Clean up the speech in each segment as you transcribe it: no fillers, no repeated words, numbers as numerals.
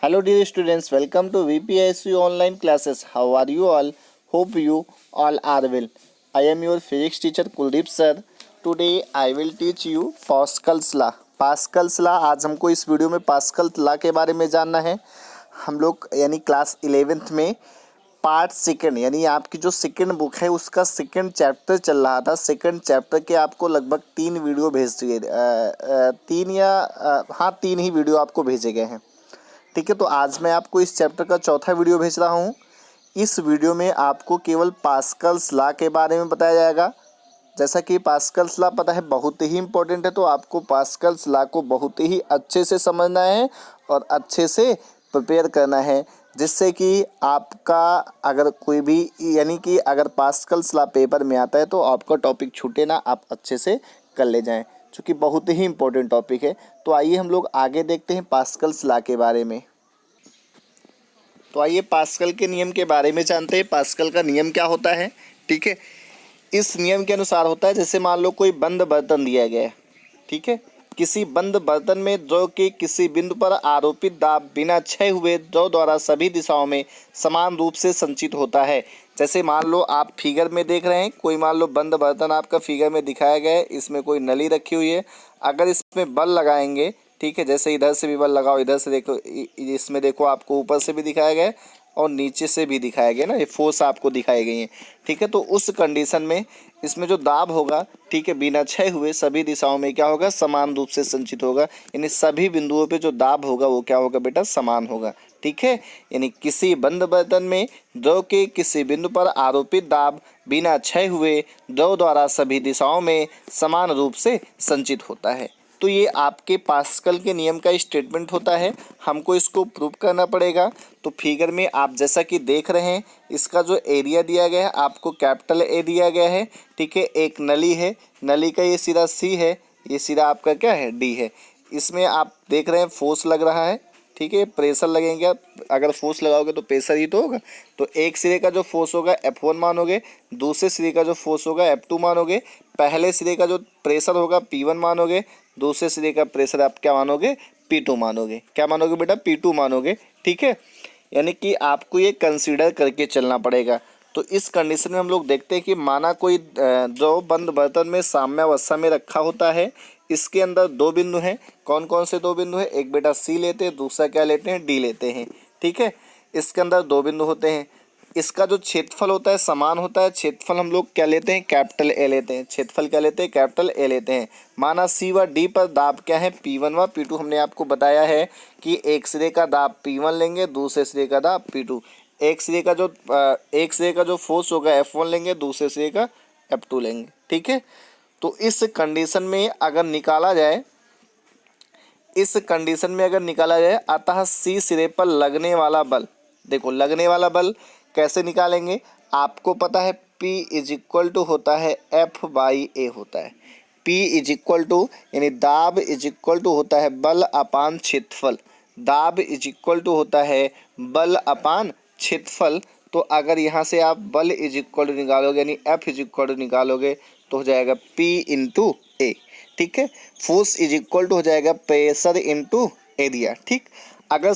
Hello dear students, welcome to VPSU online classes. How are you all? Hope you all are well. I am your physics teacher Kuldeep sir. Today I will teach you Pascal's law. Pascal's law आज हमको इस video में Pascal's law के बारे में जानना है। हम लोग यानी क्लास 11th में पार्ट सेकंड यानी आपकी जो सेकंड बुक है उसका सेकंड चैप्टर चल रहा था। सेकंड चैप्टर के आपको लगभग 3 वीडियो भेज दिए, 3 ही वीडियो आपको भेजे गए हैं। ठीक है, तो आज मैं आपको इस चैप्टर का चौथा वीडियो भेज रहा हूँ। इस वीडियो में आपको केवल पास्कल्स लॉ के बारे में बताया जाएगा। जैसा कि पास्कल्स लॉ पता है बहुत ही इम्पोर्टेंट है, तो आपको पास्कल्स लॉ को बहुत ही अच्छे से समझना है और अच्छे से प्रिपेयर करना है, जिससे कि आपका अगर कोई भी यानी कि अगर पास्कल्स लॉ पेपर में आता है तो आपका टॉपिक छूटे ना, आप अच्छे से कर ले जाएं, क्योंकि बहुत ही इम्पोर्टेंट टॉपिक है। तो आइए हम लोग आगे देखते हैं पास्कल्स लॉ के बारे में। तो आइए पास्कल के नियम के बारे में जानते हैं। पास्कल का नियम क्या होता है? ठीक है, इस नियम के अनुसार होता है, जैसे मान लो कोई बंद बर्तन दिया गया है। ठीक है, किसी बंद बर्तन में द्रव के किसी बिंदु पर आरोपित दाब बिना क्षय हुए द्रव द्वारा सभी दिशाओं में समान रूप से संचित होता है। जैसे मान लो आप फिगर में देख रहे हैं, कोई मान लो बंद बर्तन आपका फिगर में दिखाया गया है, इसमें कोई नली रखी हुई है। अगर इसमें बल लगाएंगे, ठीक है, जैसे इधर से भी बल लगाओ, इधर से देखो, इसमें देखो आपको ऊपर से भी दिखाया गया है और नीचे से भी दिखाया गया ना, ये फोर्स आपको दिखाई गई है। ठीक है, तो उस कंडीशन में इसमें जो दाब होगा, ठीक है, बिना क्षय हुए सभी दिशाओं में क्या होगा, समान रूप से संचित होगा। यानी सभी बिंदुओं पे जो दाब होगा वो क्या होगा बेटा, समान होगा। ठीक है, यानी किसी बंद बर्तन में द्रव के किसी बिंदु पर आरोपित दाब बिना क्षय हुए द्रव द्वारा सभी दिशाओं में समान रूप से संचित होता है। तो ये आपके पास्कल के नियम का स्टेटमेंट होता है, हमको इसको प्रूव करना पड़ेगा। तो फिगर में आप जैसा कि देख रहे हैं, इसका जो एरिया दिया गया है आपको कैपिटल ए दिया गया है। ठीक है, एक नली है, नली का ये सिरा सी है, ये सिरा आपका क्या है, डी है। इसमें आप देख रहे हैं फोर्स लग रहा है। ठीक है, प्रेशर लगेंगे, अगर फोर्स लगाओगे तो प्रेशर ही तो होगा। तो एक सिरे का जो फोर्स होगा F1 मानोगे, दूसरे सिरे का जो फोर्स होगा F2 मानोगे, पहले सिरे का जो प्रेशर होगा P1 मानोगे, दूसरे सिरे का प्रेशर आप क्या मानोगे, P2 मानोगे। क्या मानोगे बेटा, P2 मानोगे। ठीक है, यानी कि आपको ये कंसीडर करके चलना पड़ेगा। तो इस कंडीशन में हम लोग देखते हैं कि माना कोई जो बंद बर्तन में साम्यावस्था में रखा होता है, इसके अंदर 2 बिंदु हैं। कौन कौन से 2 बिंदु हैं? एक बेटा सी लेते हैं, दूसरा क्या लेते हैं, डी लेते हैं। ठीक है, इसके अंदर 2 बिंदु होते हैं। इसका जो क्षेत्रफल होता है समान होता है। क्षेत्रफल हम लोग क्या लेते हैं, कैपिटल ए लेते हैं। क्षेत्रफल क्या लेते हैं, कैपिटल ए लेते हैं। माना सी व डी पर दाब क्या है, P1 व P2। हमने आपको बताया है कि एक सिरे का दाब P1 लेंगे, दूसरे सिरे का दाब P2। एक सिरे का जो फोर्स होगा F1 लेंगे, दूसरे सिरे का F2 लेंगे। ठीक है, तो इस कंडीशन में अगर निकाला जाए, अतः सी सिरे पर लगने वाला बल, देखो लगने वाला बल कैसे निकालेंगे, आपको पता है P इज इक्वल टू होता है F/A होता है। P इज इक्वल टू यानी दाब इज इक्वल टू होता है बल अपान क्षेत्रफल। दाब इज इक्वल टू होता है बल अपान क्षेत्रफल। तो अगर यहाँ से आप बल इज इक्वल टू निकालोगे यानी F इज इक्वल टू निकालोगे तो हो जाएगा P इंटू ए। ठीक है, फोर्स इज इक्वल टू हो जाएगा प्रेशर इंटू एरिया। ठीक, अगर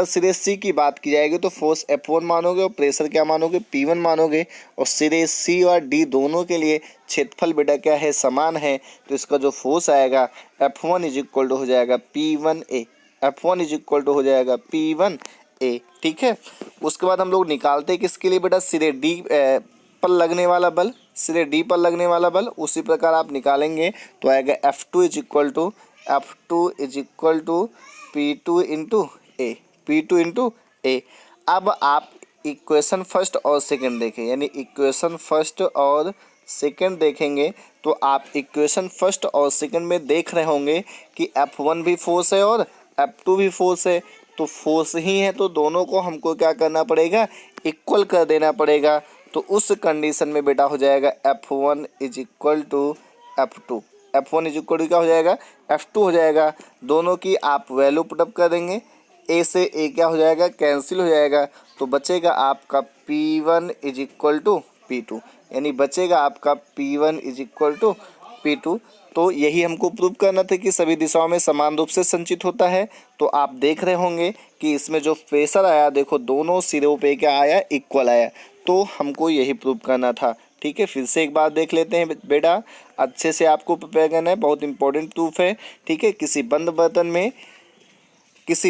सिरे सी की बात की जाएगी तो फोर्स F1 मानोगे और प्रेशर क्या मानोगे, P1 मानोगे। और सिरे सी और डी दोनों के लिए क्षेत्रफल बेटा क्या है, समान है। तो इसका जो फोर्स आएगा F1 इज इक्वल टू हो जाएगा P1A। F1 is equal to हो जाएगा P1A। ठीक है, उसके बाद हम लोग निकालते हैं किसके लिए बेटा, सिरे डी पर लगने वाला बल। सिरे डी पर लगने वाला बल उसी प्रकार आप निकालेंगे तो आएगा F2 is equal to P2 into A. P2 into A. अब आप इक्वेशन फर्स्ट और सेकंड देखें, यानी इक्वेशन फर्स्ट और सेकंड देखेंगे तो आप इक्वेशन फर्स्ट और सेकंड में देख रहे होंगे कि F1 भी फोर्स है और F2 भी फोर्स है। तो फोर्स ही है तो दोनों को हमको क्या करना पड़ेगा, इक्वल कर देना पड़ेगा। तो उस कंडीशन में बेटा हो जाएगा F1 is equal to F2। F1 is equal to क्या हो जाएगा, F2 हो जाएगा। दोनों की आप वैल्यू पुटअप कर देंगे, ए से ए क्या हो जाएगा, कैंसिल हो जाएगा। तो बचेगा आपका P1 is equal to P2, यानी बचेगा आपका P1 is equal to P2। तो यही हमको प्रूव करना था कि सभी दिशाओं में समान रूप से संचित होता है। तो आप देख रहे होंगे कि इसमें जो प्रेशर आया, देखो दोनों सिरों पे क्या आया, इक्वल आया। तो हमको यही प्रूव करना था। ठीक है, फिर से एक बार देख लेते हैं बेटा, अच्छे से आपको प्रिपेयर करना है, बहुत इंपॉर्टेंट प्रूफ है। ठीक है, किसी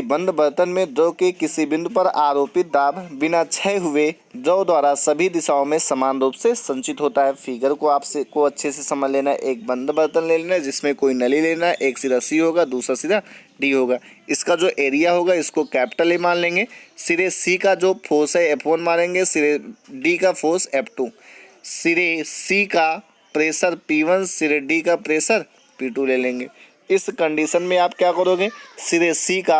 बंद बर्तन में द्रव के किसी बिंदु पर आरोपित दाब बिना क्षय हुए द्रव द्वारा सभी दिशाओं में समान रूप से संचित होता है। फिगर को आपको अच्छे से समझ लेना है। एक बंद बर्तन ले लेना है जिसमें कोई नली लेना है, एक सिरा सी होगा, दूसरा सिरा डी होगा। इसका जो एरिया होगा इसको कैपिटल ए मान लेंगे। सिरे सी का जो फोर्स है F1 मानेंगे, सिरे डी का फोर्स F2, सिरे सी का प्रेशर P1, सिरे डी का प्रेशर P2 ले लेंगे। इस कंडीशन में आप क्या करोगे, सिरे सी का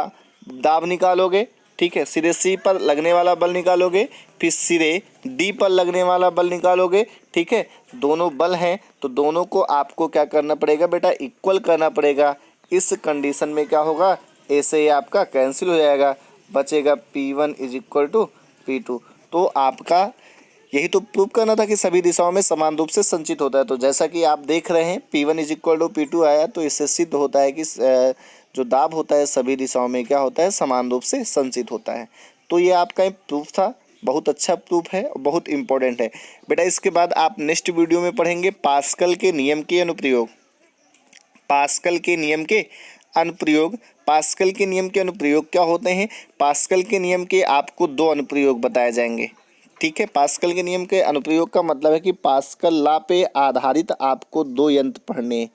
दाब निकालोगे। ठीक है, सिरे सी पर लगने वाला बल निकालोगे, फिर सिरे डी पर लगने वाला बल निकालोगे। ठीक है, दोनों बल हैं तो दोनों को आपको क्या करना पड़ेगा बेटा, इक्वल करना पड़ेगा। इस कंडीशन में क्या होगा, ऐसे ही आपका कैंसिल हो जाएगा, बचेगा P1 = P2। तो आपका यही तो प्रूव करना था कि सभी दिशाओं में समान रूप से संचित होता है। तो जैसा कि आप देख रहे हैं P1 = P2 आया, तो इससे सिद्ध होता है कि जो दाब होता है सभी दिशाओं में क्या होता है, समान रूप से संचित होता है। तो ये आपका एक प्रूफ था, बहुत अच्छा प्रूफ है और बहुत इंपॉर्टेंट है बेटा। इसके बाद आप नेक्स्ट वीडियो में पढ़ेंगे पास्कल के नियम के अनुप्रयोग। पास्कल के नियम के अनुप्रयोग क्या होते हैं? पास्कल के नियम के आपको 2 अनुप्रयोग बताए जाएंगे। ठीक है, पास्कल के नियम के अनुप्रयोग का मतलब है कि पास्कल लॉ पे आधारित आपको 2 यंत्र पढ़ने हैं।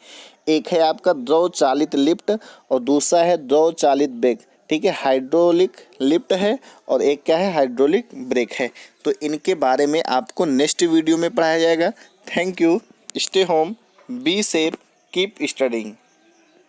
एक है आपका द्रव चालित लिफ्ट और दूसरा है द्रव चालित ब्रेक। ठीक है, हाइड्रोलिक लिफ्ट है और एक क्या है, हाइड्रोलिक ब्रेक है। तो इनके बारे में आपको नेक्स्ट वीडियो में पढ़ाया जाएगा। Thank you, stay home, be safe, keep studying.